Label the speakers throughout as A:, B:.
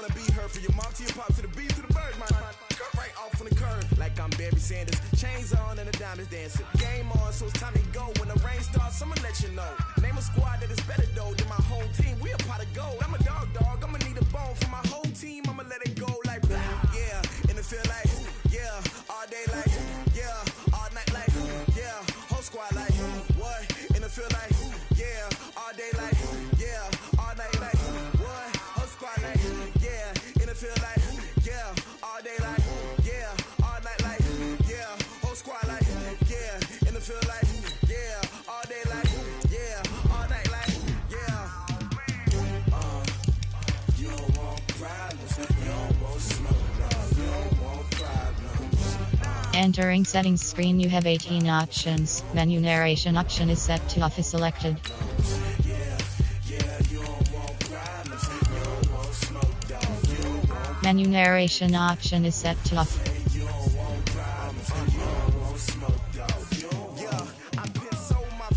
A: wanna be heard from your mom to your pop to the beat to the bird, my cut right off on the curb. Like I'm Barry Sanders, chains on and the diamonds dancing. Game on, so it's time to go. When the rain starts, I'ma let you know. Name a squad that is better though than my home team. We a pot of gold. I'm a dog, I'ma need a bone for my whole team. I'ma let it go like blah, yeah. And it feel like, yeah, all day like, yeah, all night like, yeah, whole squad like, what? And it feel like, yeah, all day like, yeah, all night like, what? Whole squad like, yeah, and it feel like, yeah, all day like, yeah, all night like, yeah, whole squad like, yeah, and it feel like, yeah, all day like, yeah, all night like, yeah. You don't want problems, you don't want smoke, dog, you don't want problems.
B: Entering settings screen, you have 18 options. Menu narration option is set to off is selected. Menu narration option is set to off.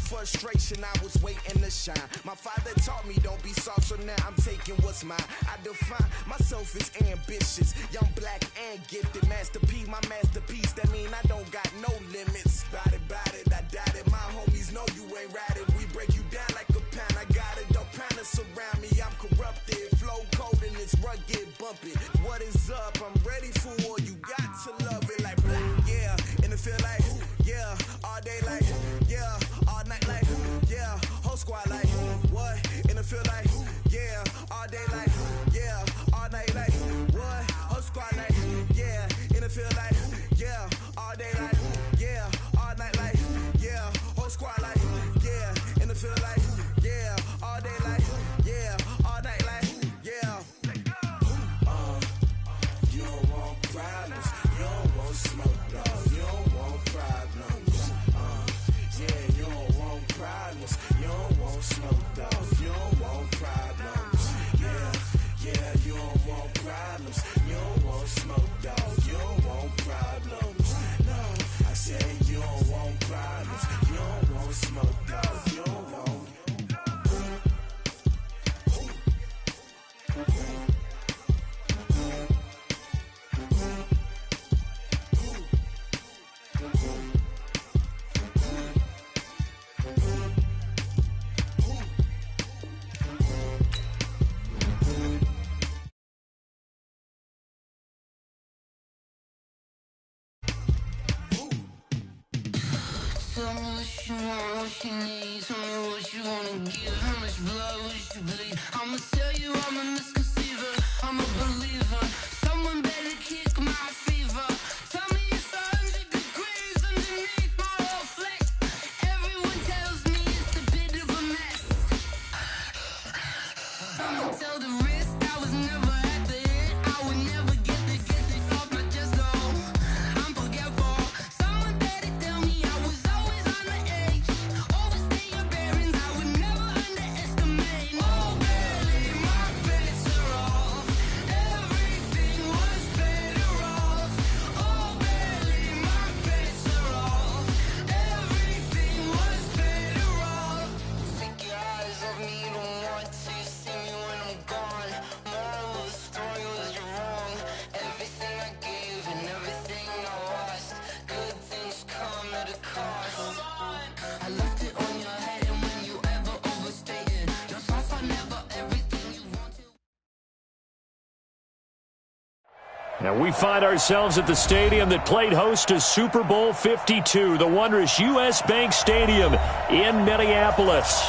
A: Frustration, I was waiting to shine. My father taught me don't be soft, so now I'm taking what's mine. I define myself as ambitious, young, black, and gifted. Masterpiece, my masterpiece. That mean I don't got no limits. Bout it, I doubt it. My homies know you ain't ride it. We break you down like a pound. I got it, don't pound us around me. I'm corrupted, flow cold and it's rugged, bumping. What is up? I'm ready for war. You got to love it like blah, yeah. And it feel like, yeah, all day like, yeah, all night like, yeah, whole squad like, what? And it feel like, yeah, all day like, yeah, all night like, what? Whole squad like, yeah, and it feel like, yeah, all day like, yeah, all night like, yeah, whole squad like, yeah, and it feel like, yeah, all day like, yeah, all night like, yeah. You don't want problems, you don't want smoke, dog, you don't want problems. Yeah, you don't want problems, you don't want smoke, dog, you don't want problems. Yeah, you don't want problems, you don't want smoke, dog, you don't want problems. No, I said you don't want problems, you don't want smoke, dog, you don't want.
C: Tell me what you want, what you need. Tell me what you wanna give. How much blood would you bleed? I'ma tell you I'm a misconceiver. I'm a believer. Someone better kick my fever. Tell me it's 100 degrees underneath my whole flex. Everyone tells me it's a bit of a mess. I'ma tell the risk I was never at the end. I would never get this off my chest though. I'm forgetful. Someone better tell me I was always on the edge. Overstay your bearings, I would never underestimate. Oh barely, my bets are off. Everything was better off. Oh barely, my bets are off. Everything was better off. Take your eyes off me, don't want to see me when I'm gone. Moral of the story was you're wrong. Everything I gave and everything I lost. Good things come at a cost. I left it on your head, and when you ever overstated, your thoughts are never everything you wanted.
D: And we find ourselves at the stadium that played host to Super Bowl 52, the wondrous U.S. Bank Stadium in Minneapolis.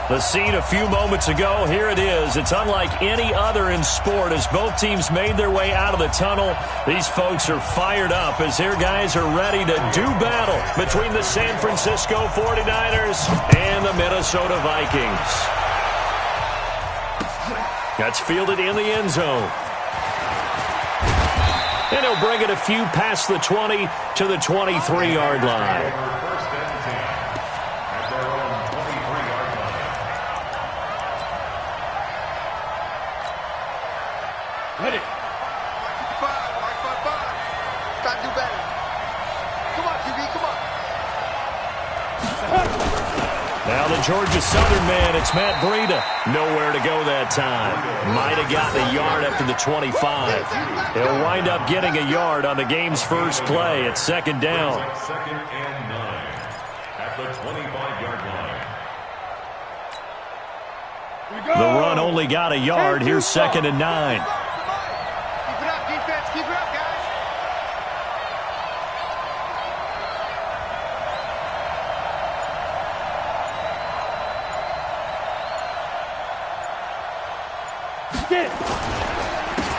D: The scene a few moments ago, here it is. It's unlike any other in sport as both teams made their way out of the tunnel. These folks are fired up as their guys are ready to do battle between the San Francisco 49ers and the Minnesota Vikings. That's fielded in the end zone. And he'll bring it a few past the 20 to the 23-yard line.
E: Ready.
F: Five. Try to do better. Come on, QB, come on.
D: Now the Georgia Southern man, it's Matt Breida. Nowhere to go that time. Might have gotten a yard up to the 25. He'll wind up getting a yard on the game's first play. It's second down.
E: Second and 9 at the 25-yard line.
D: The run only got a yard. Here's second and 9.
F: Keep it up, defense. Keep it up, guys.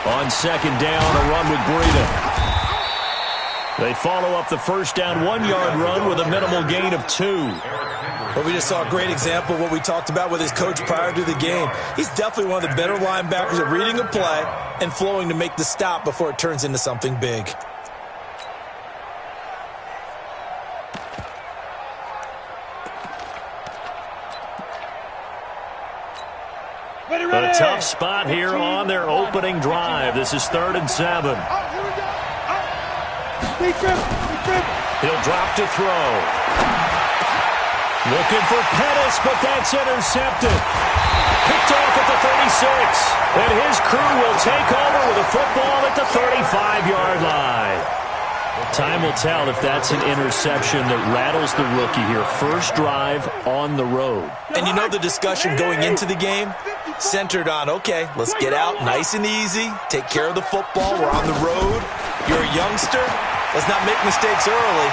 D: On second down, a run with Breida. They follow up the first down 1-yard run with a minimal gain of 2.
G: Well, we just saw a great example of what we talked about with his coach prior to the game. He's definitely one of the better linebackers at reading a play and flowing to make the stop before it turns into something big.
D: A tough spot here on their opening drive. This is 3rd and 7. He'll drop to throw. Looking for Pettis, but that's intercepted. Picked off at the 36. And his crew will take over with a football at the 35-yard line. Time will tell if that's an interception that rattles the rookie here. First drive on the road.
G: And you know the discussion going into the game centered on, okay, let's get out nice and easy, take care of the football, we're on the road, you're a youngster, let's not make mistakes early.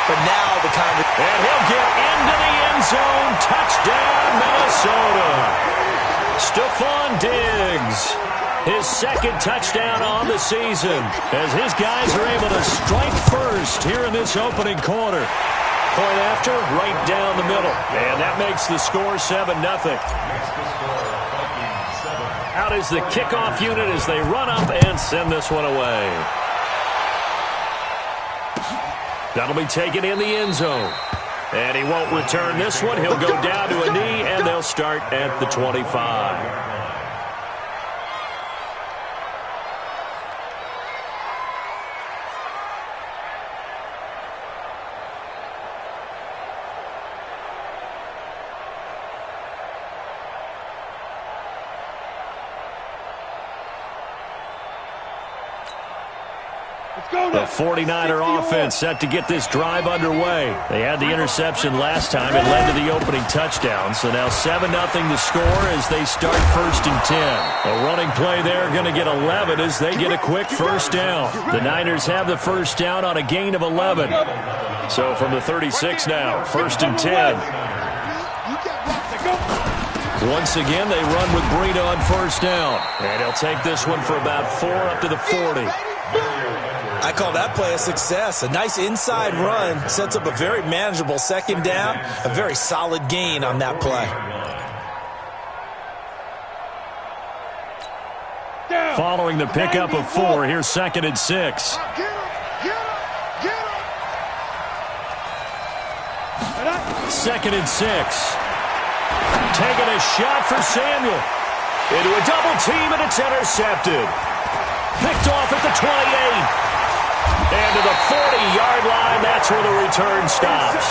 G: But now the kind of...
D: And he'll get into the end zone. Touchdown, Minnesota. Stephon Diggs. His second touchdown on the season as his guys are able to strike first here in this opening quarter. Point after, right down the middle. And that makes the score 7-0. Out is the kickoff unit as they run up and send this one away. That'll be taken in the end zone. And he won't return this one. He'll go down to a knee, and they'll start at the 25. The 49er offense set to get this drive underway. They had the interception last time. It led to the opening touchdown. So now 7-0 the score as they start 1st and 10. A running play there going to get 11 as they get a quick first down. The Niners have the first down on a gain of 11. So from the 36 now, 1st and 10. Once again, they run with Breida on first down. And he'll take this one for about 4 up to the 40.
G: I call that play a success. A nice inside run sets up a very manageable second down, a very solid gain on that play.
D: Following the pickup of 4, here's 2nd and 6. Second and 6. Taking a shot for Samuel. Into a double team, and it's intercepted. Picked off at the 28. And to the 40-yard line, that's where the return stops.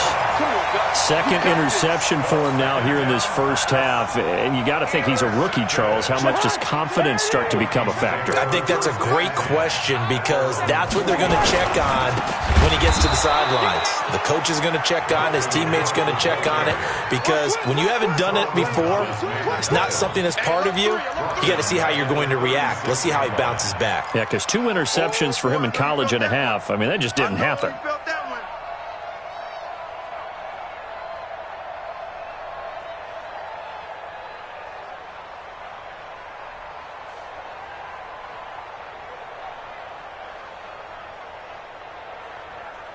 D: Second interception for him now here in this first half. And you got to think he's a rookie, Charles. How much does confidence start to become a factor?
G: I think that's a great question because that's what they're going to check on when he gets to the sidelines. The coach is going to check on it. His teammates going to check on it because when you haven't done it before, it's not something that's part of you. You got to see how you're going to react. Let's see how he bounces back.
D: Yeah, because 2 interceptions for him in college and a half. I mean, that just didn't happen.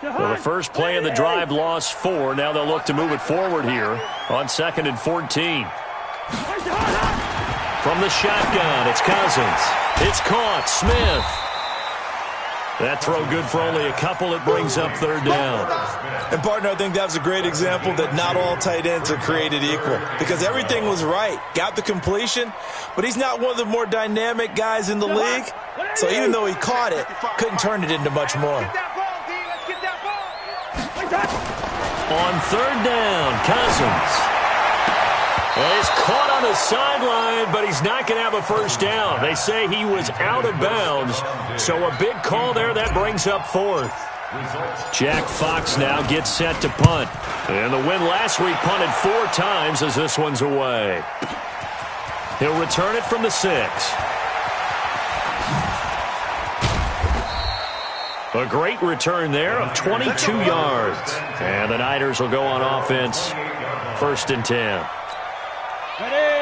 D: Well, the first play of the drive lost 4. Now they'll look to move it forward here on 2nd and 14. From the shotgun, it's Cousins. It's caught. Smith. That throw good for only a couple. It brings up 3rd down.
G: And, partner, I think that was a great example that not all tight ends are created equal because everything was right. Got the completion, but he's not one of the more dynamic guys in the league. So even though he caught it, couldn't turn it into much more.
D: On 3rd down, Cousins. And he's caught on the sideline, but he's not going to have a first down. They say he was out of bounds, so a big call there that brings up fourth. Jack Fox now gets set to punt. And the win last week punted 4 times as this one's away. He'll return it from the 6. A great return there of 22 yards. And the Niners will go on offense, 1st and 10.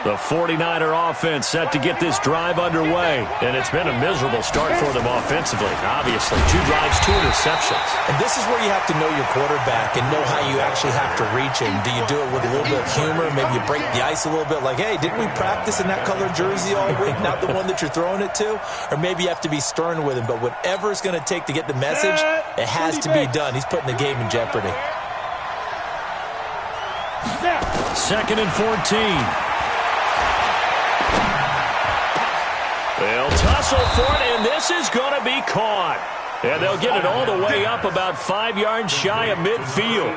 D: The 49er offense set to get this drive underway. And it's been a miserable start for them offensively. Obviously, 2 drives, 2 interceptions.
G: And this is where you have to know your quarterback and know how you actually have to reach him. Do you do it with a little bit of humor? Maybe you break the ice a little bit like, hey, didn't we practice in that colored jersey all week? Not the one that you're throwing it to? Or maybe you have to be stern with him. But whatever it's going to take to get the message, it has to be done. He's putting the game in jeopardy.
D: 2nd and 14. They'll tussle for it, and this is going to be caught. And they'll get it all the way up about 5 yards shy of midfield.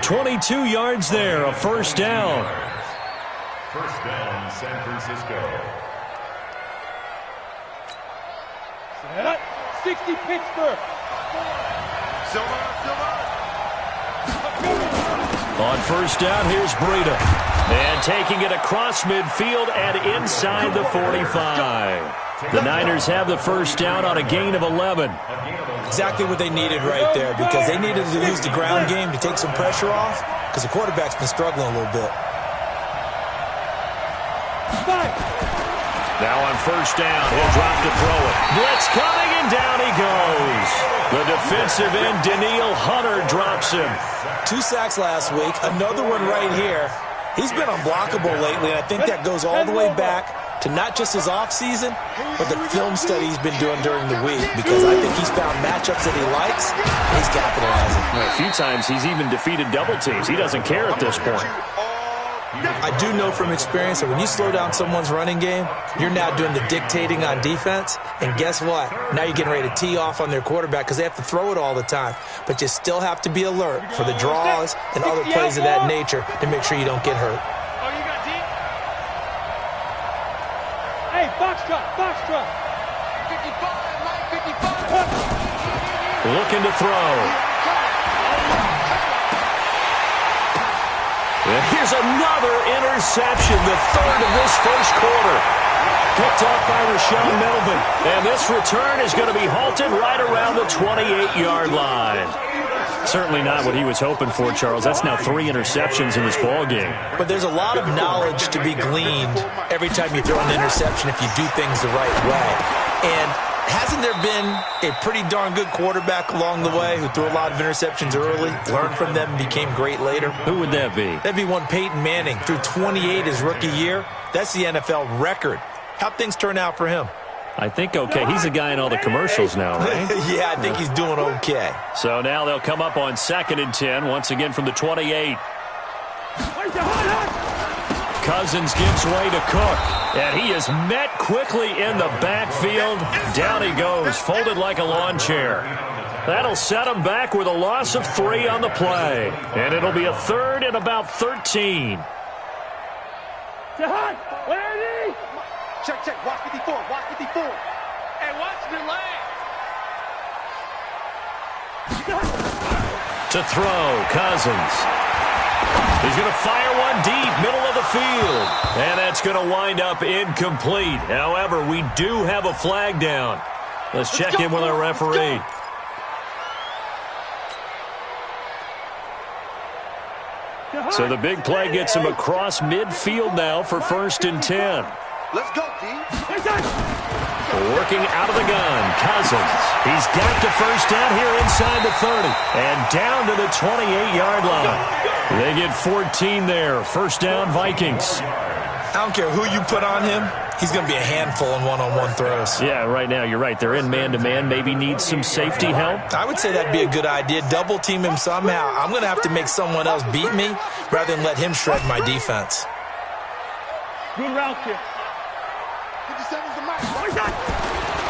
D: 22 yards there, a first down.
E: First down, San Francisco.
F: 60 Pittsburgh.
D: On first down, here's Breida. And taking it across midfield and inside the 45. The Niners have the first down on a gain of 11.
G: Exactly what they needed right there, because they needed to use the ground game to take some pressure off, because the quarterback's been struggling a little bit.
D: Now on first down, he'll drop to throw it. Blitz coming, and down he goes. The defensive end, Danielle Hunter, drops him.
G: 2 sacks last week, another one right here. He's been unblockable lately, and I think that goes all the way back to not just his offseason, but the film study he's been doing during the week, because I think he's found matchups that he likes, and he's capitalizing.
D: A few times he's even defeated double teams. He doesn't care at this point.
G: I do know from experience that when you slow down someone's running game, you're now doing the dictating on defense, and guess what? Now you're getting ready to tee off on their quarterback because they have to throw it all the time. But you still have to be alert for the draws and other plays of that nature to make sure you don't get hurt.
F: Oh, you got deep? Hey, box truck. 55, Mike, 55.
D: Looking to throw. And here's another interception, the 3rd of this first quarter. Picked up by Rashawn Melvin. And this return is going to be halted right around the 28-yard line. Certainly not what he was hoping for, Charles. That's now 3 interceptions in this ball game.
G: But there's a lot of knowledge to be gleaned every time you throw an interception if you do things the right way. And hasn't there been a pretty darn good quarterback along the way who threw a lot of interceptions early, learned from them, and became great later?
D: Who would that be?
G: That'd be one Peyton Manning. Threw 28 his rookie year. That's the NFL record. How'd things turn out for him?
D: I think okay. He's a guy in all the commercials now, right?
G: Yeah, I think he's doing okay.
D: So now they'll come up on 2nd and 10, once again from the 28. Cousins gives way to Cook, and he is met quickly in the backfield. Down he goes, folded like a lawn chair. That'll set him back with a loss of 3 on the play, and it'll be a 3rd and about 13.
F: Check. Watch 54. Hey, watch your leg.
D: To throw, Cousins. He's going to fire one deep, middle of the field. And that's going to wind up incomplete. However, we do have a flag down. Let's check in with our referee. So the big play gets him across midfield now for 1st and 10.
F: Let's go, D.
D: Working out of the gun, Cousins. He's got the first down here inside the 30 and down to the 28-yard line. They get 14 there. First down, Vikings.
G: I don't care who you put on him. He's going to be a handful in one-on-one throws.
D: Yeah, right now you're right. They're in man-to-man. Maybe need some safety help.
G: I would say that'd be a good idea. Double team him somehow. I'm going to have to make someone else beat me rather than let him shred my defense.
F: Good route, kid.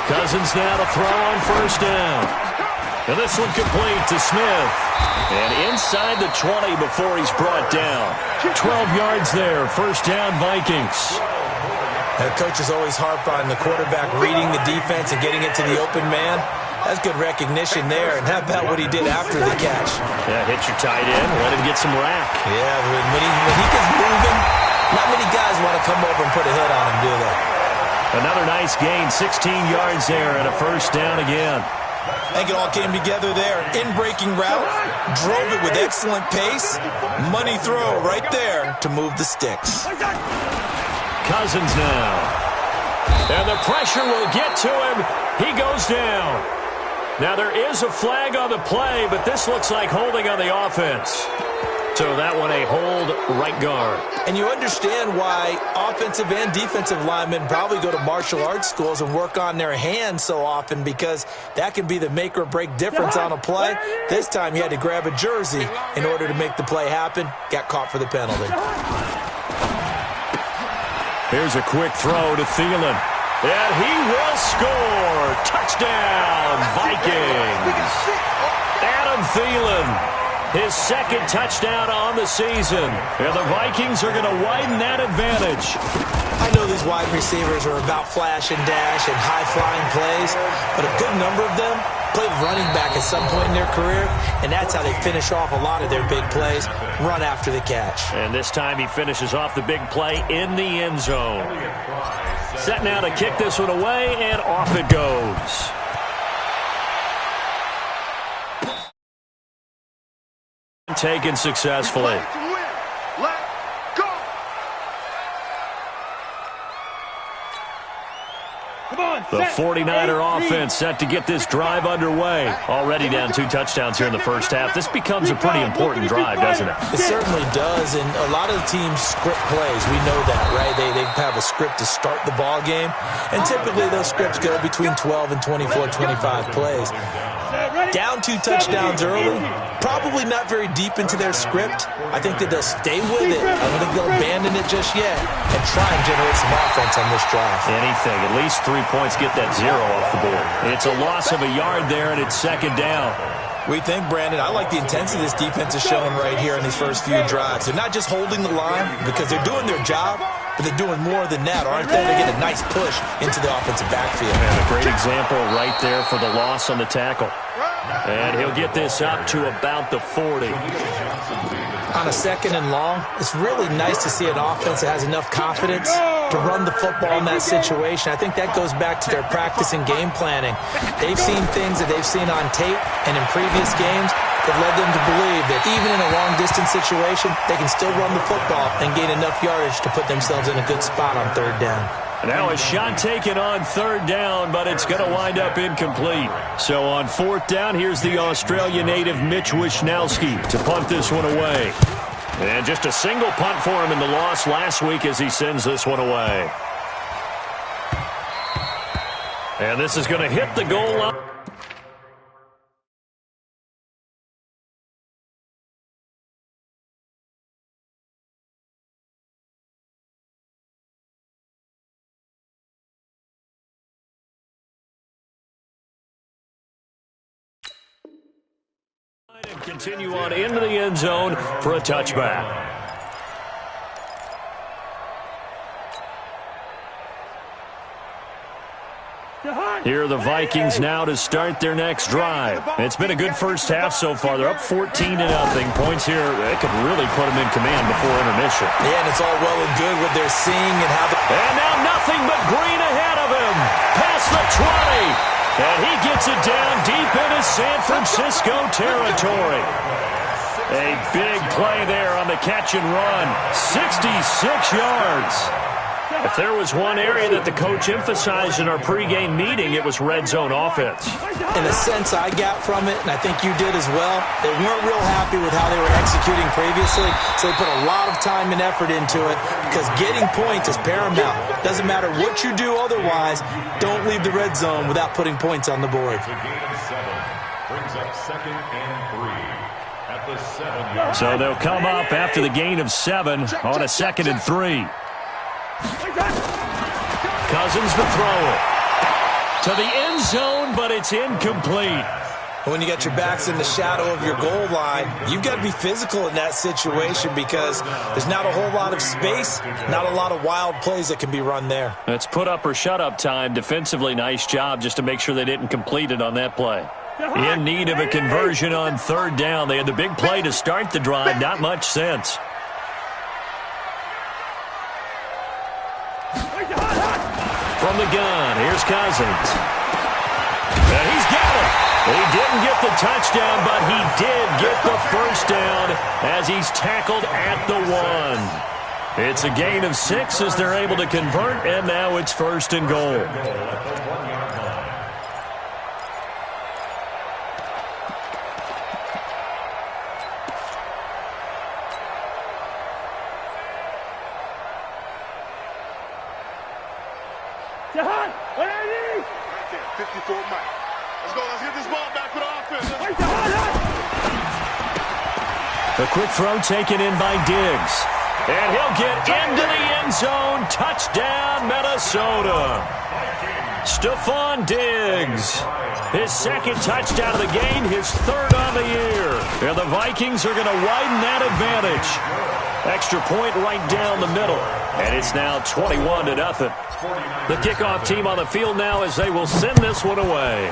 D: Cousins now to throw on first down. And this one complete to Smith. And inside the 20 before he's brought down. 12 yards there. First down, Vikings.
G: The coaches always harp on the quarterback reading the defense and getting it to the open man. That's good recognition there. And how about what he did after the catch?
D: Yeah, hit your tight end. Let him get some rack.
G: Yeah, when he gets moving, not many guys want to come over and put a hit on him, do they?
D: Another nice gain, 16 yards there, and a first down again.
G: I think it all came together there. In-breaking route, drove it with excellent pace. Money throw right there to move the sticks.
D: Cousins now. And the pressure will get to him. He goes down. Now there is a flag on the play, but this looks like holding on the offense. So that one a hold right guard.
G: And you understand why offensive and defensive linemen probably go to martial arts schools and work on their hands so often, because that can be the make or break difference on a play. This time he had to grab a jersey in order to make the play happen. Got caught for the penalty.
D: Here's a quick throw to Thielen. And he will score. Touchdown, Vikings. Adam Thielen. His second touchdown on the season. And the Vikings are going to widen that advantage.
G: I know these wide receivers are about flash and dash and high-flying plays, but a good number of them played running back at some point in their career, and that's how they finish off a lot of their big plays, run after the catch.
D: And this time he finishes off the big play in the end zone. Set now to kick this one away, and off it goes. Taken successfully. The 49er offense set to get this drive underway. Already down 2 touchdowns here in the first half. This becomes a pretty important drive, doesn't it?
G: It certainly does, and a lot of the teams script plays. We know that, right? They have a script to start the ball game, and typically those scripts go between 12 and 24, 25 plays. Down 2 touchdowns early, probably not very deep into their script. I think that they'll stay with it. I don't think they'll abandon it just yet and try and generate some offense on this drive.
D: Anything. At least 3 points, get that 0 off the board. It's a loss of a yard there, and it's second down.
G: We think, Brandon, I like the intensity this defense is showing right here in these first few drives. They're not just holding the line because they're doing their job, but they're doing more than that, aren't they? They get a nice push into the offensive backfield.
D: And a great example right there for the loss on the tackle. And he'll get this up to about the 40.
G: On a second and long, it's really nice to see an offense that has enough confidence to run the football in that situation. I think that goes back to their practice and game planning. They've seen things that they've seen on tape and in previous games that led them to believe that even in a long-distance situation, they can still run the football and gain enough yardage to put themselves in a good spot on third down.
D: Now a shot taken on third down, but it's going to wind up incomplete. So on fourth down, here's the Australia native Mitch Wishnowski to punt this one away. And just a single punt for him in the loss last week as he sends this one away. And this is going to hit the goal line. And continue on into the end zone for a touchback. Here are the Vikings now to start their next drive. It's been a good first half so far. They're up 14-0. Points here, they could really put them in command before intermission.
G: Yeah, and it's all well and good what they're seeing and how they...
D: And now nothing but green ahead of him. Past the 20. And he gets it down deep into San Francisco territory. A big play there on the catch and run. 66 yards. If there was one area that the coach emphasized in our pregame meeting, it was red zone offense.
G: In a sense I got from it, and I think you did as well, they weren't real happy with how they were executing previously, so they put a lot of time and effort into it because getting points is paramount. Doesn't matter what you do otherwise, don't leave the red zone without putting points on the board.
E: Brings up 2nd and 3 at the 7-yard.
D: So they'll come up after the gain of 7 on a 2nd and 3. Cousins the throw to the end zone, but it's incomplete.
G: When you got your backs in the shadow of your goal line, you've got to be physical in that situation because there's not a whole lot of space, not a lot of wild plays that can be run there.
D: That's put up or shut up time. Defensively, nice job just to make sure they didn't complete it on that play. In need of a conversion on third down. They had the big play to start the drive. Not much sense. From the gun, here's Cousins. And he's got it. He didn't get the touchdown, but he did get the first down as he's tackled at the 1. It's a gain of 6 as they're able to convert, and now it's first and goal.
F: Jahan, where are you?
H: 54 Mike. Let's go. Let's get this ball back with offense.
F: Wait, Jahan!
D: A quick throw taken in by Diggs. And he'll get into the end zone. Touchdown, Minnesota. Stephon Diggs. His second touchdown of the game, his third on the year. And the Vikings are going to widen that advantage. Extra point right down the middle. And it's now 21-0. The kickoff team on the field now as they will send this one away.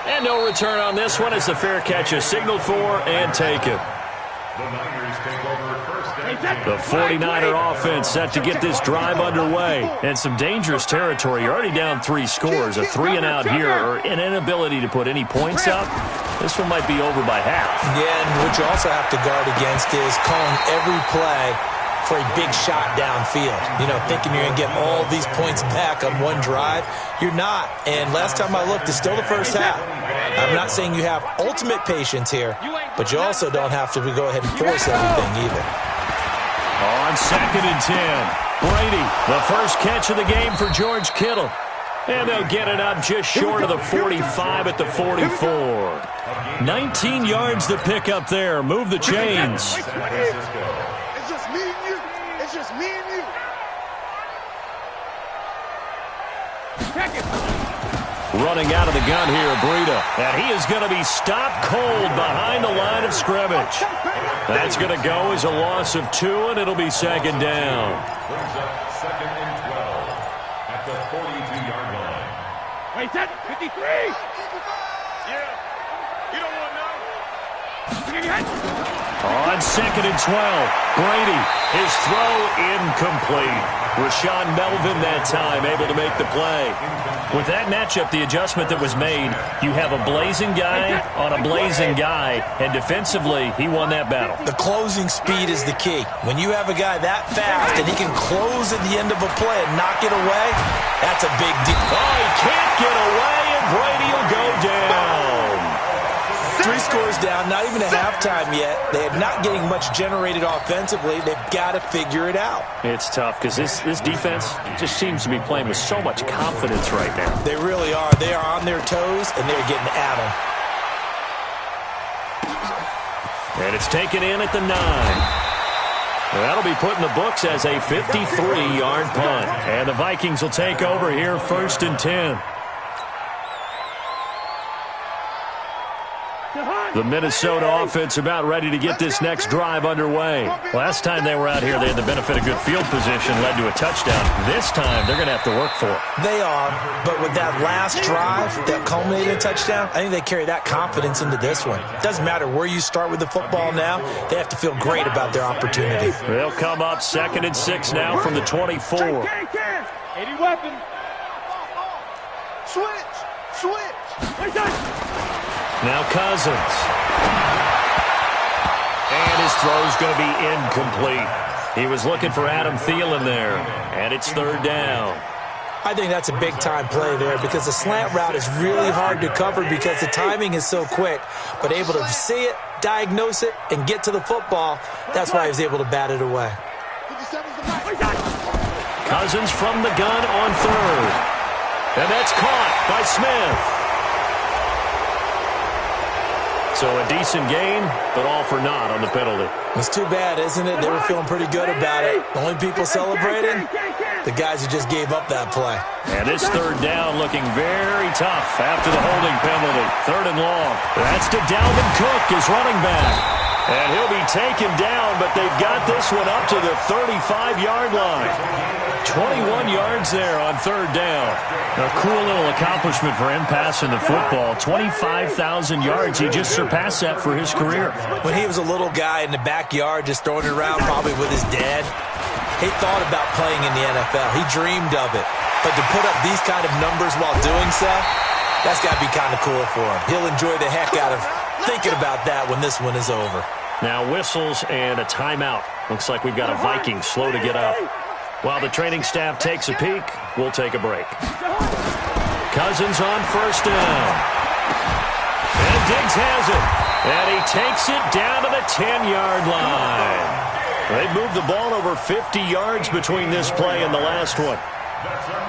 D: And no return on this one as the fair catch is signaled for and taken.
E: The Niners take over first and 10.
D: The 49er offense set to get this drive underway. And some dangerous territory. You're already down 3 scores. A 3-and-out here or an inability to put any points up. This one might be over by half.
G: Yeah, and what you also have to guard against is calling every play for a big shot downfield. You know, thinking you're going to get all these points back on one drive. You're not. And last time I looked, it's still the first half. I'm not saying you have ultimate patience here, but you also don't have to go ahead and force everything either.
D: On 2nd and 10, Brady, the first catch of the game for George Kittle. And they'll get it up just short of the 45 at the 44. 19 yards to pick up there. Move the chains.
H: It's just me and you. It's just me and you.
D: Running out of the gun here, Breida. And he is going to be stopped cold behind the line of scrimmage. That's going to go as a loss of 2, and it'll be 2nd down.
E: Brings up 2nd and 12 at the 42-yard line.
F: Wait, that 53!
H: Yeah. You don't want to know.
D: On 2nd and 12, Brady, his throw incomplete. Rashawn Melvin that time able to make the play. With that matchup, the adjustment that was made, you have a blazing guy on a blazing guy, and defensively, he won that battle.
G: The closing speed is the key. When you have a guy that fast and he can close at the end of a play and knock it away, that's a big deal.
D: Oh, he can't get away, and Brady will go down.
G: 3 scores down, not even a halftime yet. They are not getting much generated offensively. They've got to figure it out.
D: It's tough because this defense just seems to be playing with so much confidence right now.
G: They really are. They are on their toes, and they're getting at them.
D: And it's taken in at the 9. That'll be put in the books as a 53-yard punt. And the Vikings will take over here 1st and 10. The Minnesota offense about ready to get this next drive underway. Last time they were out here, they had the benefit of good field position, led to a touchdown. This time, they're going to have to work for it.
G: They are, but with that last drive that culminated in a touchdown, I think they carry that confidence into this one. It doesn't matter where you start with the football now. They have to feel great about their opportunity.
D: They'll come up 2nd and 6 now from the 24.
F: 80 weapons.
H: Switch.
F: Wait, that.
D: Now Cousins. And his throw's going to be incomplete. He was looking for Adam Thielen there. And it's 3rd down.
G: I think that's a big-time play there because the slant route is really hard to cover because the timing is so quick. But able to see it, diagnose it, and get to the football, that's why he was able to bat it away.
D: Cousins from the gun on 3rd. And that's caught by Smith. So So a decent gain, but all for naught on the penalty.
G: It's too bad, isn't it? They were feeling pretty good about it. The only people celebrating, the guys who just gave up that play.
D: And this third down looking very tough after the holding penalty. 3rd and long. That's to Dalvin Cook, his running back. And he'll be taken down, but they've got this one up to the 35-yard line. 21 yards there on 3rd down. A cool little accomplishment for him passing the football. 25,000 yards. He just surpassed that for his career.
G: When he was a little guy in the backyard just throwing it around probably with his dad, he thought about playing in the NFL. He dreamed of it. But to put up these kind of numbers while doing so, that's got to be kind of cool for him. He'll enjoy the heck out of thinking about that when this one is over.
D: Now whistles and a timeout. Looks like we've got a Viking slow to get up. While the training staff takes a peek, we'll take a break. Cousins on 1st down. And Diggs has it. And he takes it down to the 10-yard line. They've moved the ball over 50 yards between this play and the last one.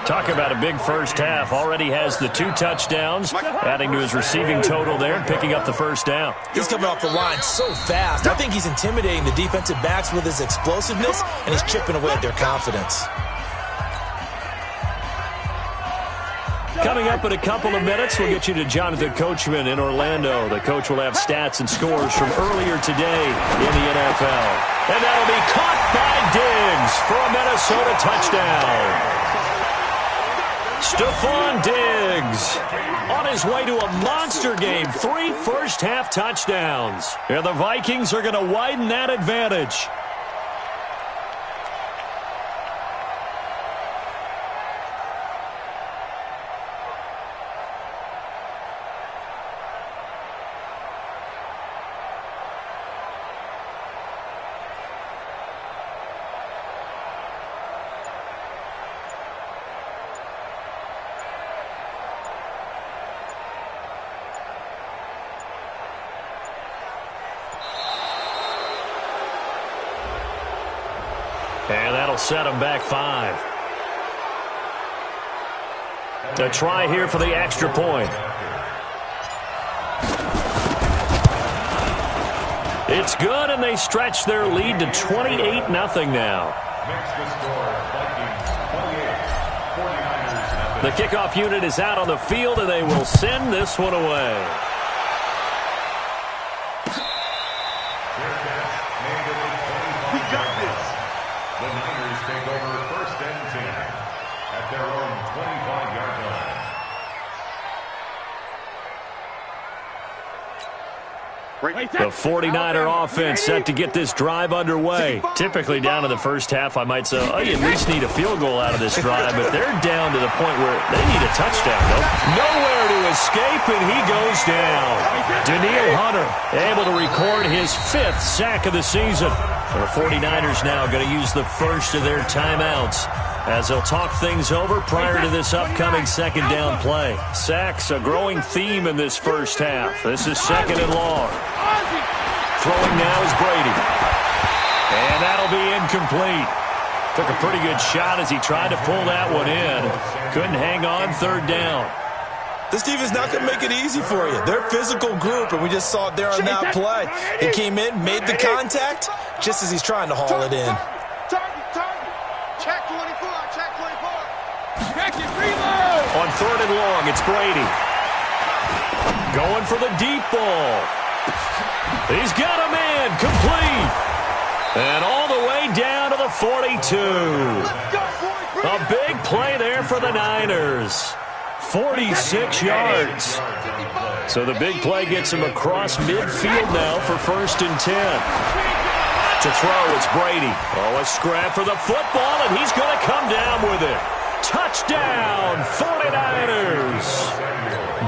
D: Talk about a big first half. Already has the 2 touchdowns, adding to his receiving total there and picking up the 1st down.
G: He's coming off the line so fast. I think he's intimidating the defensive backs with his explosiveness, and he's chipping away at their confidence.
D: Coming up in a couple of minutes, we'll get you to Jonathan Coachman in Orlando. The coach will have stats and scores from earlier today in the NFL. And that'll be caught by Diggs for a Minnesota touchdown. Stephon Diggs on his way to a monster game. 3 first-half touchdowns. And the Vikings are going to widen that advantage. And that'll set him back 5. A try here for the extra point. It's good, and they stretch their lead to 28-0 now. The kickoff unit is out on the field, and they will send this one away.
H: We got this.
E: The Niners take over 1st and 10 at their own 25-yard line.
D: The 49er offense set to get this drive underway. Typically down in the first half, I might say, oh, you at least need a field goal out of this drive, but they're down to the point where they need a touchdown. Nowhere to escape, and he goes down. Danielle Hunter able to record his 5th sack of the season. The 49ers now going to use the first of their timeouts as they'll talk things over prior to this upcoming 2nd down play. Sacks, a growing theme in this first half. This is 2nd and long. Throwing now is Brady. And that'll be incomplete. Took a pretty good shot as he tried to pull that one in. Couldn't hang on 3rd down.
G: This team is not going to make it easy for you. They're a physical group, and we just saw it there on that play. He came in, made the contact, just as he's trying to haul it in.
H: Check 24, check 24.
F: Check it, reload.
D: On 3rd and long, it's Brady. Going for the deep ball. He's got him in, complete. And all the way down to the 42. A big play there for the Niners. 46 yards. So the big play gets him across midfield now for 1st and 10. To throw, it's Brady. Oh, a scrap for the football, and he's going to come down with it. Touchdown, 49ers.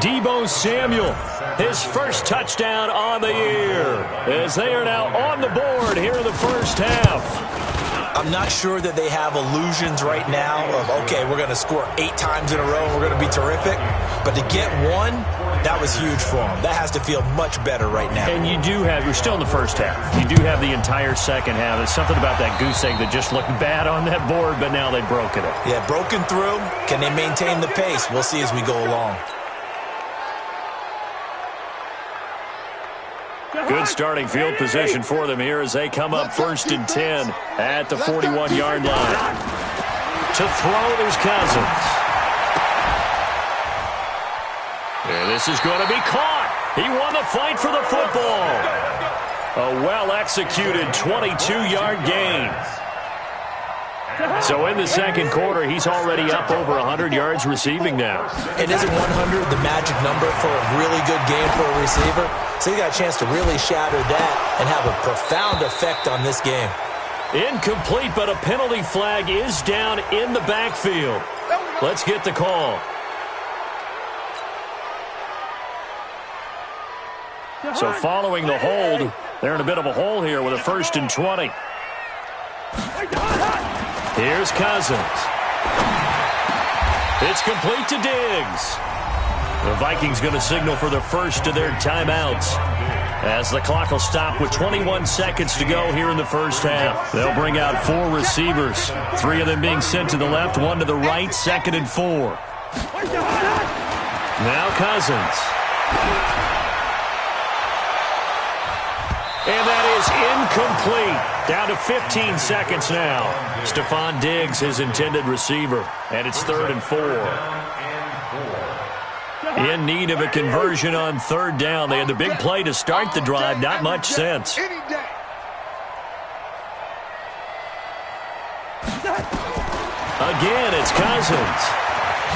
D: Deebo Samuel, his first touchdown on the year, as they are now on the board here in the first half.
G: I'm not sure that they have illusions right now of, okay, we're going to score 8 times in a row and we're going to be terrific. But to get one, that was huge for them. That has to feel much better right now.
D: And you do have, you're still in the first half. You do have the entire second half. There's something about that goose egg that just looked bad on that board, but now they've broken it.
G: Yeah, broken through. Can they maintain the pace? We'll see as we go along.
D: Good starting field position for them here as they come up 1st and 10 at the 41-yard line. To throw, there's Cousins. And this is going to be caught. He won the fight for the football. A well-executed 22-yard gain. So in the second quarter, he's already up over 100 yards receiving now.
G: And isn't 100 the magic number for a really good game for a receiver? So he got a chance to really shatter that and have a profound effect on this game.
D: Incomplete, but a penalty flag is down in the backfield. Let's get the call. So following the hold, they're in a bit of a hole here with a 1st and 20. Here's Cousins. It's complete to Diggs. The Vikings going to signal for the first of their timeouts as the clock will stop with 21 seconds to go here in the first half. They'll bring out 4 receivers, 3 of them being sent to the left, 1 to the right, 2nd and 4. Now Cousins. And that is incomplete. Down to 15 seconds now. Stephon Diggs, his intended receiver. And it's 3rd and 4. In need of a conversion on 3rd down. They had the big play to start the drive. Not much sense. Again, it's Cousins.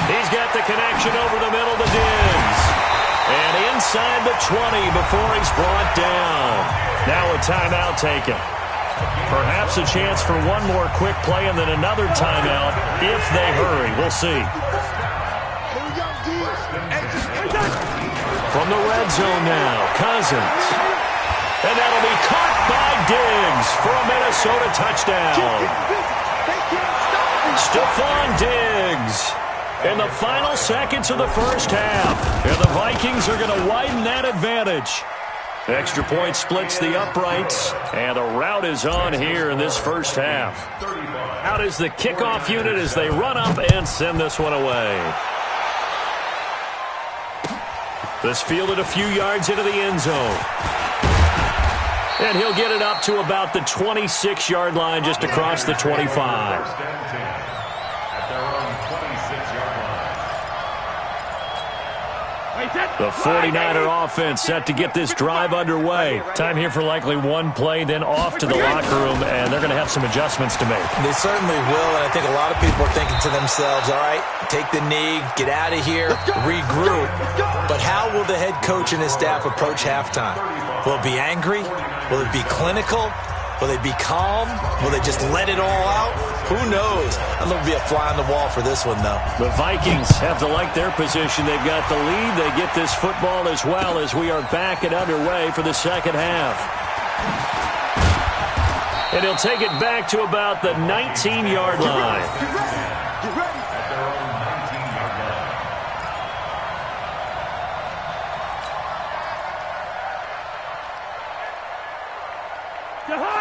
D: He's got the connection over the middle to Diggs. And inside the 20 before he's brought down. Now a timeout taken. Perhaps a chance for one more quick play and then another timeout if they hurry. We'll see. From the red zone now, Cousins. And that'll be caught by Diggs for a Minnesota touchdown. Stephon Diggs. In the final seconds of the first half. And the Vikings are going to widen that advantage. Extra point splits the uprights. And the route is on here in this first half. Out is the kickoff unit as they run up and send this one away. This fielded a few yards into the end zone. And he'll get it up to about the 26-yard line just across the 25. The 49er offense set to get this drive underway. Time here for likely one play, then off to the locker room, and they're going to have some adjustments to make.
G: They certainly will, and I think a lot of people are thinking to themselves, all right, take the knee, get out of here, regroup. But how will the head coach and his staff approach halftime? Will it be angry? Will it be clinical? Will they be calm? Will they just let it all out? Who knows? I'm going to be a fly on the wall for this one, though.
D: The Vikings have to like their position. They've got the lead. They get this football as well as we are back and underway for the second half. And he'll take it back to about the 19-yard line.
H: Get ready.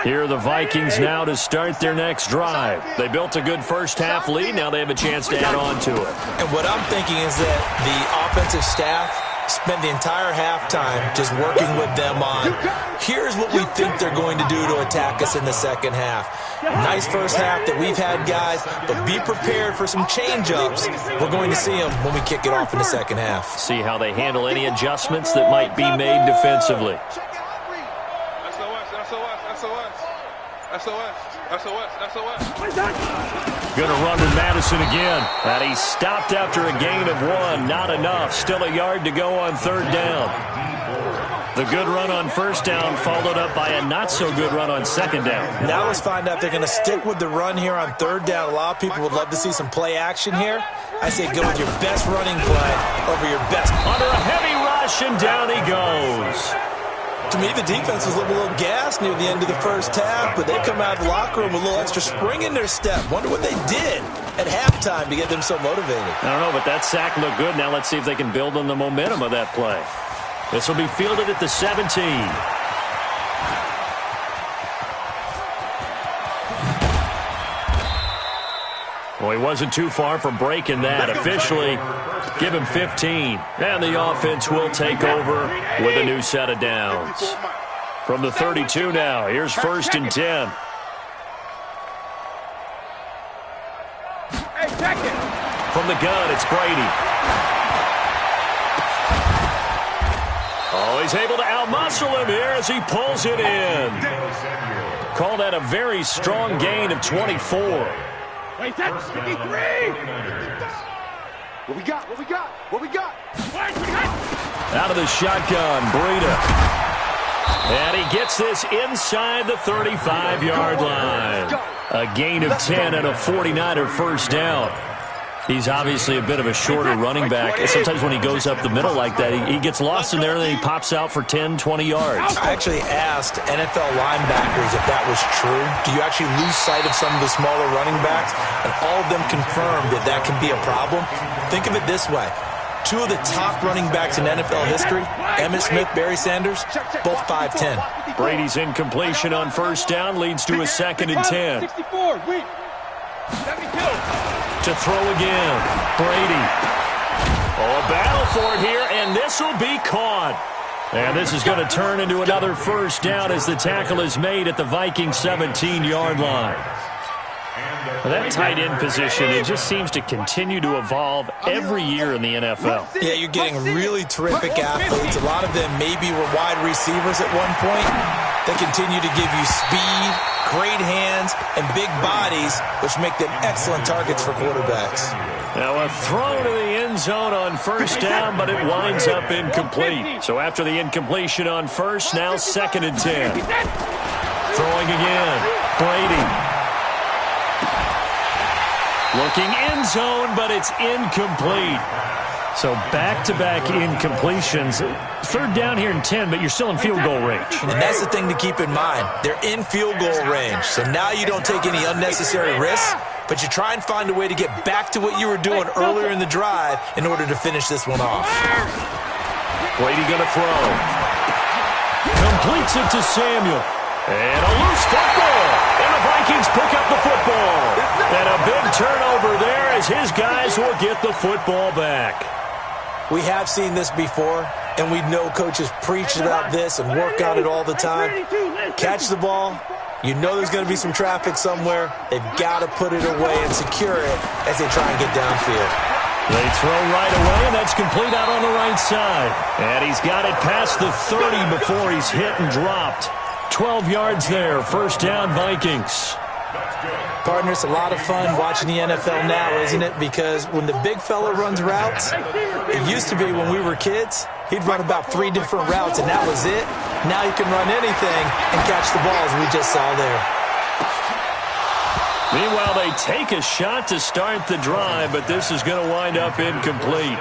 D: Here are the Vikings now to start their next drive. They built a good first-half lead. Now they have a chance to add on to it.
G: And what I'm thinking is that the offensive staff spent the entire halftime just working with them on, here's what we think they're going to do to attack us in the second half. Nice first half that we've had, guys, but be prepared for some change-ups. We're going to see them when we kick it off in the second half.
D: See how they handle any adjustments that might be made defensively. Going to run with Madison again. And he stopped after a gain of 1. Not enough. Still a yard to go on 3rd down. The good run on 1st down followed up by a not-so-good run on 2nd down.
G: Now let's find out if they're going to stick with the run here on 3rd down. A lot of people would love to see some play action here. I say go with your best running play over your best.
D: Under a heavy rush, and down he goes.
G: To me, the defense was looking a little gassed near the end of the first half, but they come out of the locker room with a little extra spring in their step. Wonder what they did at halftime to get them so motivated.
D: I don't know, but that sack looked good. Now let's see if they can build on the momentum of that play. This will be fielded at the 17. Well, he wasn't too far from breaking that. Officially, give him 15. And the offense will take over with a new set of downs. From the 32 now, here's 1st and 10.
F: Hey, check it.
D: From the gun, it's Brady. Oh, he's able to outmuscle him here as he pulls it in. Call that a very strong gain of 24.
F: Wait, that's 53.
H: What we got? What we got? What we got?
D: Out of the shotgun, Breida. And he gets this inside the 35-yard line. A gain of 10 and a 49er first down. He's obviously a bit of a shorter running back. Sometimes when he goes up the middle like that, he gets lost in there and then he pops out for 10, 20 yards.
G: I actually asked NFL linebackers if that was true. Do you actually lose sight of some of the smaller running backs? And all of them confirmed that that can be a problem. Think of it this way. 2 of the top running backs in NFL history, Emmitt Smith, Barry Sanders, both 5'10".
D: Brady's incompletion on first down leads to a 2nd and 10.
F: 64, wait. 72.
D: To throw again, Brady. Oh, a battle for it here, and this will be caught. And this is going to turn into another first down as the tackle is made at the Vikings 17-yard line. That tight end position, it just seems to continue to evolve every year in the NFL.
G: Yeah, you're getting really terrific athletes. A lot of them maybe were wide receivers at one point. They continue to give you speed, great hands, and big bodies, which make them excellent targets for quarterbacks.
D: Now a throw to the end zone on first down, but it winds up incomplete. So after the incompletion on first, now 2nd and 10. Throwing again, Brady. Looking end zone, but it's incomplete. So back-to-back incompletions. 3rd down here and 10, but you're still in field goal range.
G: And that's the thing to keep in mind. They're in field goal range. So now you don't take any unnecessary risks, but you try and find a way to get back to what you were doing earlier in the drive in order to finish this one off.
D: Brady going to throw. Completes it to Samuel. And a loose football. And the Vikings pick up the football. And a big turnover there as his guys will get the football back.
G: We have seen this before, and we know coaches preach about this and work on it all the time. Catch the ball. You know there's going to be some traffic somewhere. They've got to put it away and secure it as they try and get downfield.
D: They throw right away, and that's complete out on the right side. And he's got it past the 30 before he's hit and dropped. 12 yards there, first down Vikings.
G: Partner, it's a lot of fun watching the NFL now, isn't it? Because when the big fella runs routes, it used to be when we were kids, he'd run about 3 different routes, and that was it. Now he can run anything and catch the balls we just saw there.
D: Meanwhile, they take a shot to start the drive, but this is going to wind up incomplete.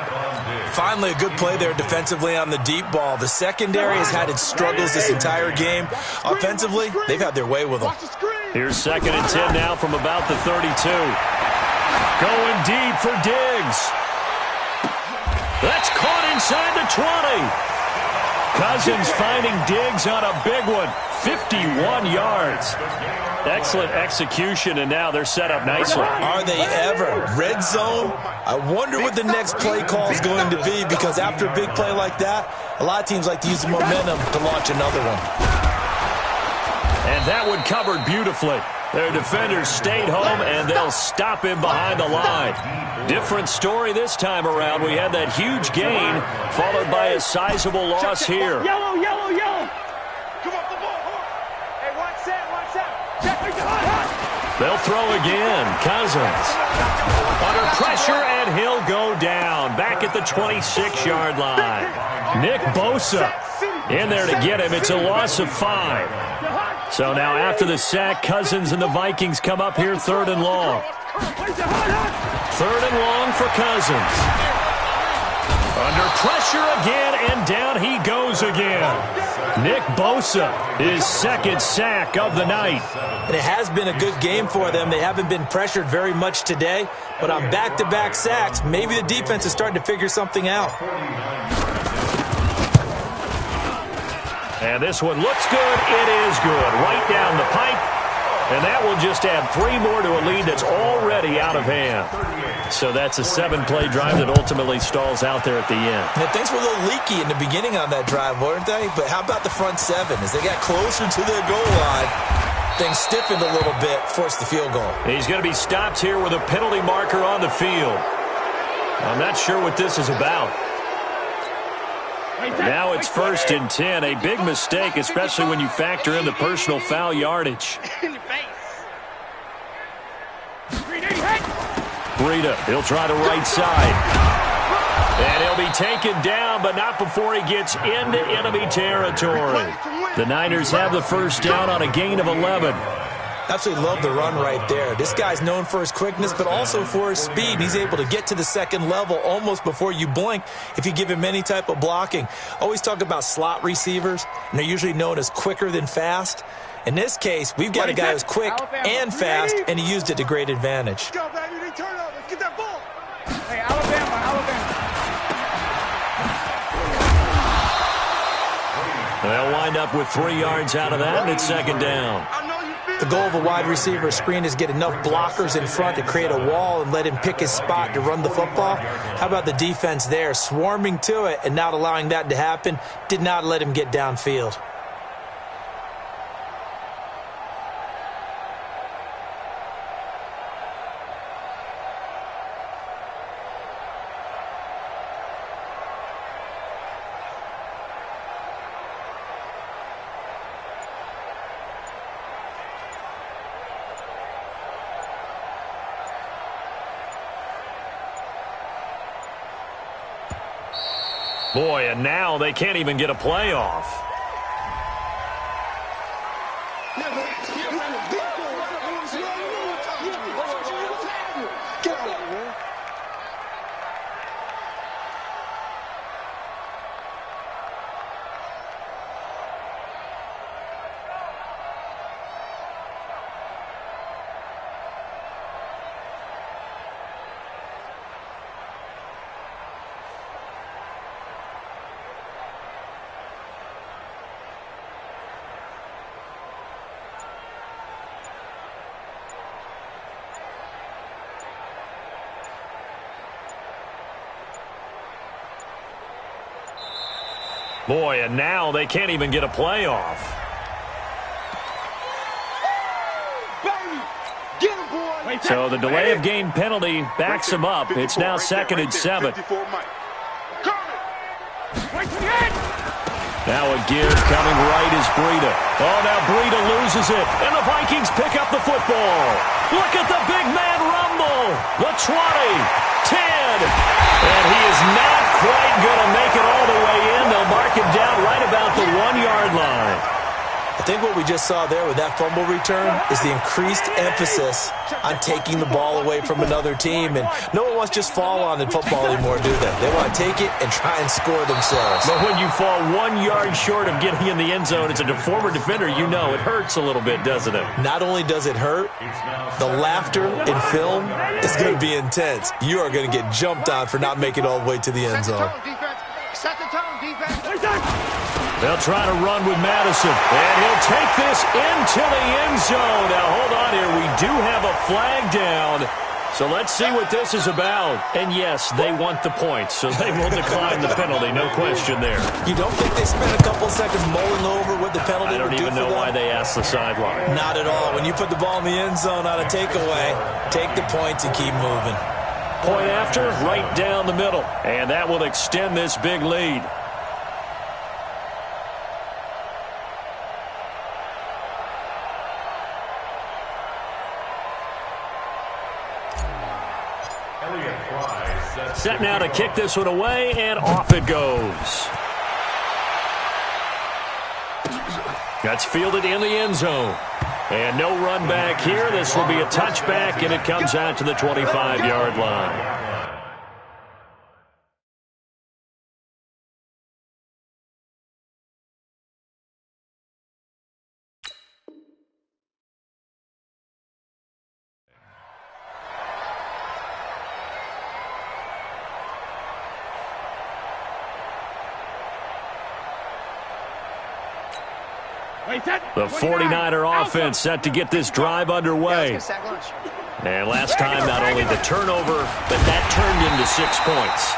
G: Finally, a good play there defensively on the deep ball. The secondary has had its struggles this entire game. Offensively, they've had their way with them.
D: Here's 2nd and 10 now from about the 32. Going deep for Diggs. That's caught inside the 20. Cousins finding Diggs on a big one. 51 yards. Excellent execution, and now they're set up nicely.
G: Are they ever? Red zone? I wonder what the next play call is going to be, because after a big play like that, a lot of teams like to use the momentum to launch another one.
D: And that one covered beautifully. Their defenders stayed home, and they'll stop him behind the line. Different story this time around. We had that huge gain, followed by a sizable loss here.
F: Yellow, yellow, yellow. Come on, the ball. Hey, watch that, watch that.
D: They'll throw again. Cousins under pressure, and he'll go down. Back at the 26-yard line. Nick Bosa in there to get him. It's a loss of 5. So now after the sack, Cousins and the Vikings come up here 3rd and long. 3rd and long for Cousins. Under pressure again, and down he goes again. Nick Bosa, his 2nd sack of the night.
G: And it has been a good game for them. They haven't been pressured very much today, but on back-to-back sacks, maybe the defense is starting to figure something out.
D: And this one looks good. It is good. Right down the pipe. And that will just add 3 more to a lead that's already out of hand. So that's a 7-play drive that ultimately stalls out there at the end.
G: Yeah, things were a little leaky in the beginning on that drive, weren't they? But how about the front 7? As they got closer to their goal line, things stiffened a little bit, forced the field goal.
D: He's going to be stopped here with a penalty marker on the field. I'm not sure what this is about. Now it's 1st and 10. A big mistake, especially when you factor in the personal foul yardage. Breida, he'll try the right side. And he'll be taken down, but not before he gets into enemy territory. The Niners have the first down on a gain of 11.
G: Absolutely love the run right there. This guy's known for his quickness, but also for his speed. He's able to get to the second level almost before you blink if you give him any type of blocking. Always talk about slot receivers, and they're usually known as quicker than fast. In this case, we've got a guy who's quick and fast, and he used it to great advantage.
H: Let's go, baby. They turn over. Let's get that ball.
F: Hey, Alabama.
D: They'll wind up with 3 yards out of that, and it's 2nd down.
G: The goal of a wide receiver screen is get enough blockers in front to create a wall and let him pick his spot to run the football. How about the defense there, swarming to it and not allowing that to happen? Did not let him get downfield.
D: Boy, and now they can't even get a playoff. Boy, and now they can't even get a playoff. So the delay of game penalty backs him up. It's now 2nd and 7. Now a give coming right is Breida. Oh, now Breida loses it, and the Vikings pick up the football. Look at the big man rumble. The 20, 10, and he is not quite going to make it all the way in. They'll mark him down right about the 1-yard line.
G: I think what we just saw there with that fumble return is the increased emphasis on taking the ball away from another team. And no one wants to just fall on in football anymore, do they? They want to take it and try and score themselves.
D: But when you fall 1 yard short of getting in the end zone as a former defender, you know it hurts a little bit, doesn't it?
G: Not only does it hurt, the laughter in film is going to be intense. You are going to get jumped on for not making it all the way to the end zone.
H: Set the tone, defense.
D: They'll try to run with Madison, and he'll take this into the end zone. Now, hold on here. We do have a flag down, so let's see what this is about. And, yes, they want the points, so they will decline the penalty. No question there.
G: You don't think they spent a couple seconds mulling over what the penalty would do for them?
D: I don't even know why they asked the sideline.
G: Not at all. When you put the ball in the end zone on a takeaway, take the points and keep moving.
D: Point after, right down the middle. And that will extend this big lead. Set now to kick this one away, and off it goes. That's fielded in the end zone. And no run back here. This will be a touchback, and it comes out to the 25-yard line. The 49er offense set to get this drive underway. And last time, not only the turnover, but that turned into 6 points.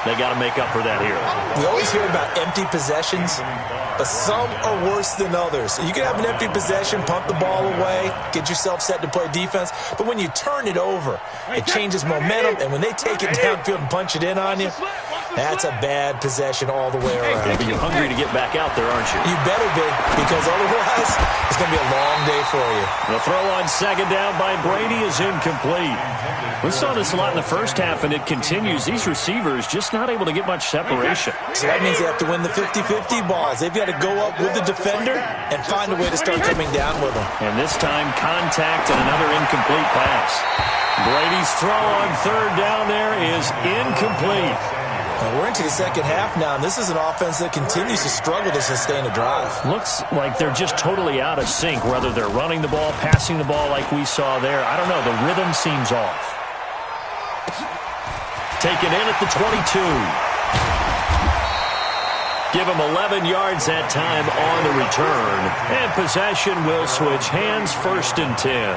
D: They got to make up for that here.
G: We always hear about empty possessions, but some are worse than others. You can have an empty possession, pump the ball away, get yourself set to play defense, but when you turn it over, it changes momentum, and when they take it downfield and punch it in on you, that's a bad possession all the way around.
D: Yeah, but you're hungry to get back out there, aren't you?
G: You better be, because otherwise it's going to be a long day for you.
D: The throw on second down by Brady is incomplete. We saw this a lot in the first half, and it continues. These receivers just not able to get much separation.
G: So that means they have to win the 50-50 balls. They've got to go up with the defender and find a way to start coming down with them.
D: And this time, contact and another incomplete pass. Brady's throw on third down there is incomplete.
G: Now we're into the second half now, and this is an offense that continues to struggle to sustain a drive.
D: Looks like they're just totally out of sync, whether they're running the ball, passing the ball like we saw there. I don't know. The rhythm seems off. Taken in at the 22. Give him 11 yards that time on the return. And possession will switch hands, 1st and 10.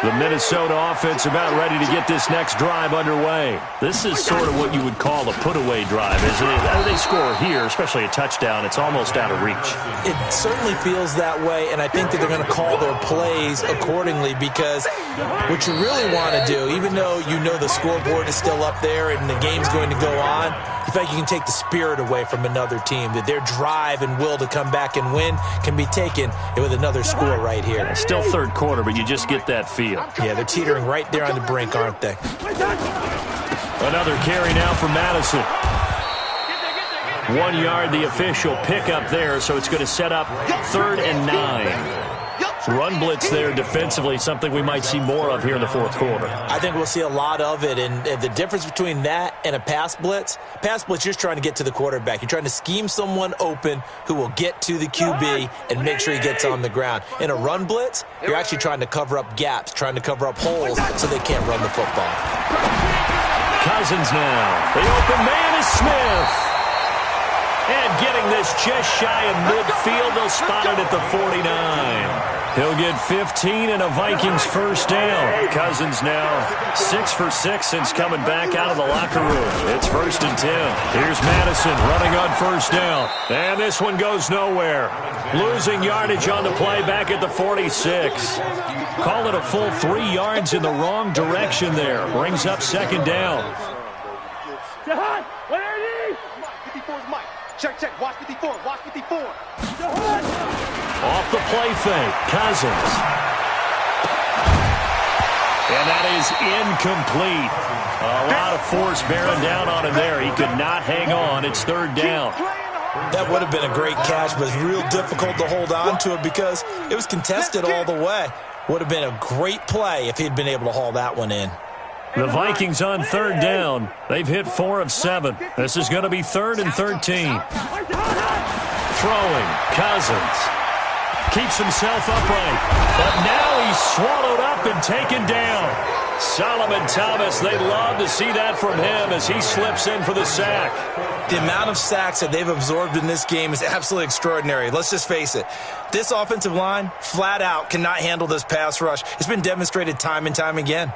D: The Minnesota offense about ready to get this next drive underway. This is sort of what you would call a put-away drive, isn't it? They score here, especially a touchdown. It's almost out of reach.
G: It certainly feels that way, and I think that they're going to call their plays accordingly, because what you really want to do, even though you know the scoreboard is still up there and the game's going to go on, in fact, you can take the spirit away from another team, that their drive and will to come back and win can be taken with another score right here.
D: It's still third quarter, but you just get that feel.
G: Yeah, they're teetering right there on the brink, aren't they?
D: Another carry now for Madison. 1 yard, the official pickup there, so it's going to set up 3rd and 9. Run blitz there defensively, something we might see more of here in the fourth quarter.
G: I think we'll see a lot of it, and the difference between that and a pass blitz, you're just trying to get to the quarterback. You're trying to scheme someone open who will get to the QB and make sure he gets on the ground. In a run blitz, you're actually trying to cover up gaps, trying to cover up holes so they can't run the football.
D: Cousins now. The open man is Smith. And getting this just shy of midfield, they'll spot it at the 49. He'll get 15 and a Vikings first down. Cousins now 6 for 6 since coming back out of the locker room. It's 1st and 10. Here's Madison running on first down. And this one goes nowhere. Losing yardage on the play back at the 46. Call it a full 3 yards in the wrong direction there. Brings up second down.
F: What are these? 54's Mike. Check. Watch 54. Watch 54.
D: Off the play fake, Cousins. And that is incomplete. A lot of force bearing down on him there. He could not hang on. It's 3rd down.
G: That would have been a great catch, but it's real difficult to hold on to it because it was contested all the way. Would have been a great play if he'd been able to haul that one in.
D: The Vikings on 3rd down. They've hit 4 of 7. This is going to be 3rd and 13. Throwing, Cousins. Keeps himself upright. But now he's swallowed up and taken down. Solomon Thomas, they love to see that from him as he slips in for the sack.
G: The amount of sacks that they've absorbed in this game is absolutely extraordinary. Let's just face it. This offensive line, flat out, cannot handle this pass rush. It's been demonstrated time and time again.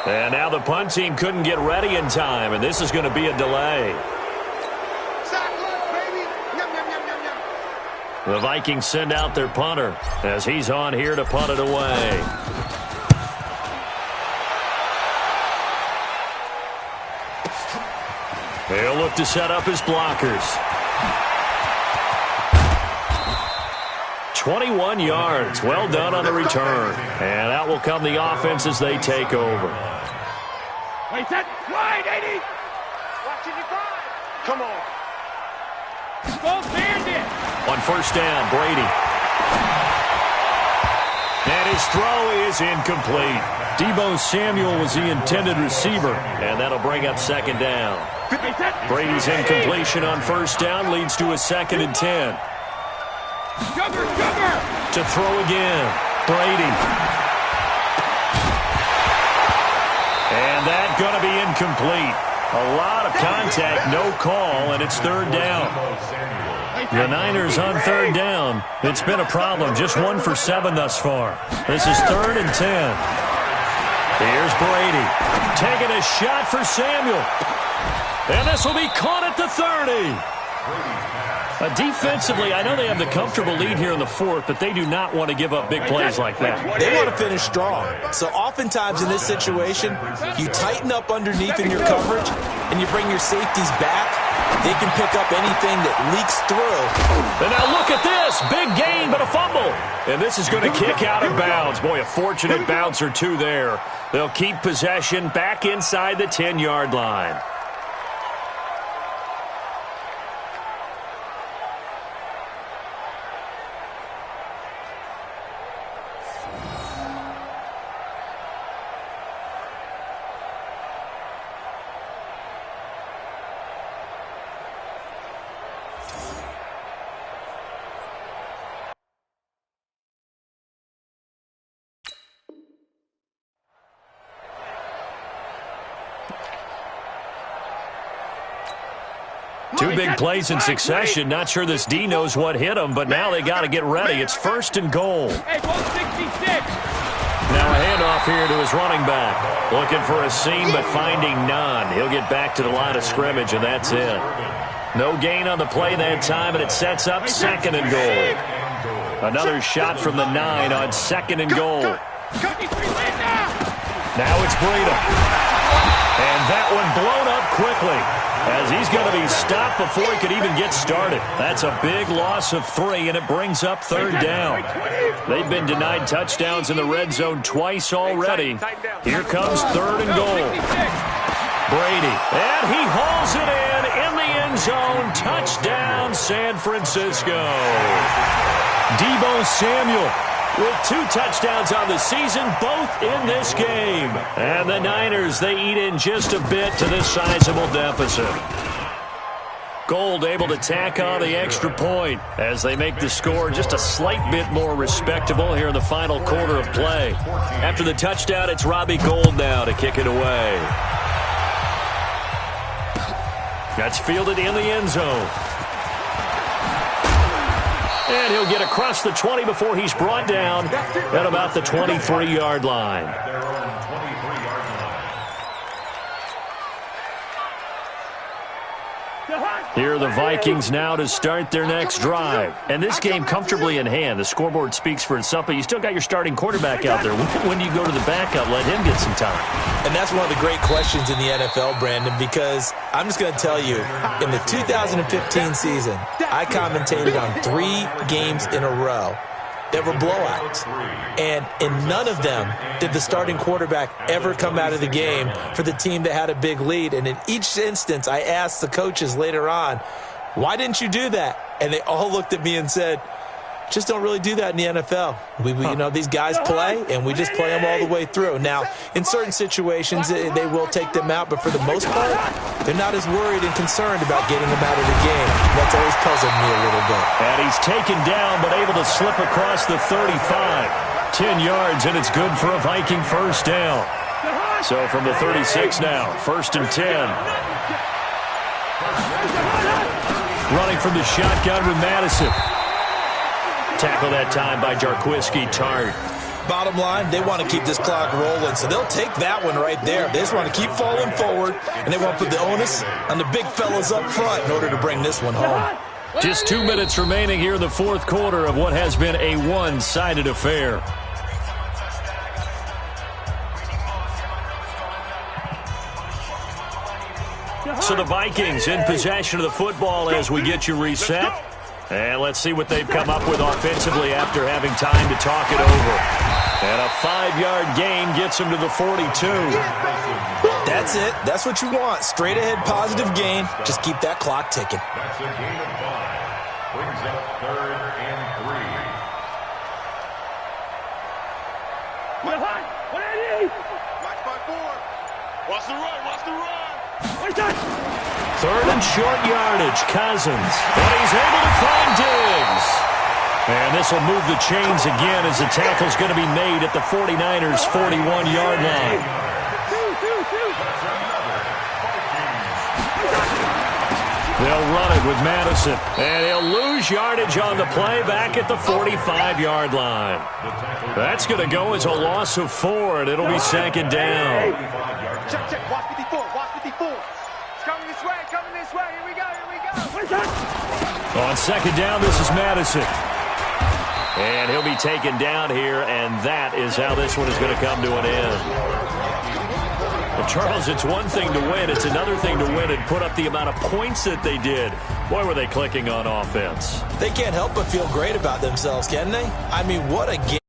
D: And now the punt team couldn't get ready in time, and this is going to be a delay. The Vikings send out their punter as he's on here to punt it away. They'll look to set up his blockers. 21 yards. Well done on the return. And out will come the offense as they take over.
F: Wait, set, wide, 80. Watching you drive. Come on. Go bandit.
D: On first down, Brady. And his throw is incomplete. Deebo Samuel was the intended receiver, and that'll bring up second down. Brady's incompletion on first down leads to a 2nd and 10. To throw again, Brady. And that's going to be incomplete. A lot of contact, no call, and it's 3rd down. The Niners on 3rd down. It's been a problem. Just 1 for 7 thus far. This is 3rd and 10. Here's Brady. Taking a shot for Samuel. And this will be caught at the 30. Defensively, I know they have the comfortable lead here in the 4th, but they do not want to give up big plays like that.
G: They want to finish strong. So oftentimes in this situation, you tighten up underneath in your coverage, and you bring your safeties back. They can pick up anything that leaks through.
D: And now look at this. Big gain, but a fumble. And this is going to kick out of bounds. Boy, a fortunate bounce or two there. They'll keep possession back inside the 10-yard line. Two big plays in succession. Not sure this D knows what hit him, but now they got to get ready. It's 1st and goal. Now a handoff here to his running back. Looking for a seam, but finding none. He'll get back to the line of scrimmage, and that's it. No gain on the play that time, and it sets up 2nd and goal. Another shot from the 9 on 2nd and goal. Now it's Breida. And that one blown up quickly, as he's going to be stopped before he could even get started. That's a big loss of 3, and it brings up 3rd down. They've been denied touchdowns in the red zone twice already. Here comes 3rd and goal. Brady, and he hauls it in the end zone. Touchdown, San Francisco. Deebo Samuel with 2 touchdowns on the season, both in this game. And the Niners, they eat in just a bit to this sizable deficit. Gold able to tack on the extra point as they make the score just a slight bit more respectable here in the final quarter of play. After the touchdown, it's Robbie Gould now to kick it away. That's fielded in the end zone. And he'll get across the 20 before he's brought down at about the 23-yard line. Here are the Vikings now to start their next drive. And this game comfortably in hand. The scoreboard speaks for itself, but you still got your starting quarterback out there. When do you go to the backup, let him get some time?
G: And that's one of the great questions in the NFL, Brandon, because I'm just going to tell you, in the 2015 season, I commentated on 3 games in a row that were blowouts. And in none of them did the starting quarterback ever come out of the game for the team that had a big lead. And in each instance, I asked the coaches later on, why didn't you do that? And they all looked at me and said, just don't really do that in the NFL. You know, these guys play, and we just play them all the way through. Now, in certain situations, they will take them out, but for the most part, they're not as worried and concerned about getting them out of the game. That's always puzzled me a little bit.
D: And he's taken down, but able to slip across the 35. 10 yards, and it's good for a Viking first down. So from the 36 now, 1st and 10. Running from the shotgun with Madison. Tackle that time by Jarquiski Tart.
G: Bottom line, they want to keep this clock rolling, so they'll take that one right there. They just want to keep falling forward, and they want to put the onus on the big fellas up front in order to bring this one home.
D: Just 2 minutes remaining here in the 4th quarter of what has been a one-sided affair. So the Vikings in possession of the football as we get you reset. And let's see what they've come up with offensively after having time to talk it over. And a 5-yard gain gets them to the 42.
G: That's it. That's what you want. Straight ahead positive gain. Just keep that clock ticking.
E: That's a gain of 5. Brings up 3rd and 3.
H: Watch my four. Watch the run. Watch the run.
D: Third and short yardage, Cousins. But he's able to find Diggs. And this will move the chains again as the tackle's going to be made at the 49ers' 41-yard line. They'll run it with Madison. And he'll lose yardage on the play back at the 45-yard line. That's going to go as a loss of 4, and it'll be second down.
F: Check, check. Watch 54. Watch 54. It's coming this way. Coming this way. Here we go. Here we go.
D: On second down, this is Madison. And he'll be taken down here, and that is how this one is going to come to an end. Well, Charles, it's one thing to win. It's another thing to win and put up the amount of points that they did. Boy, were they clicking on offense.
G: They can't help but feel great about themselves, can they? I mean, what a game.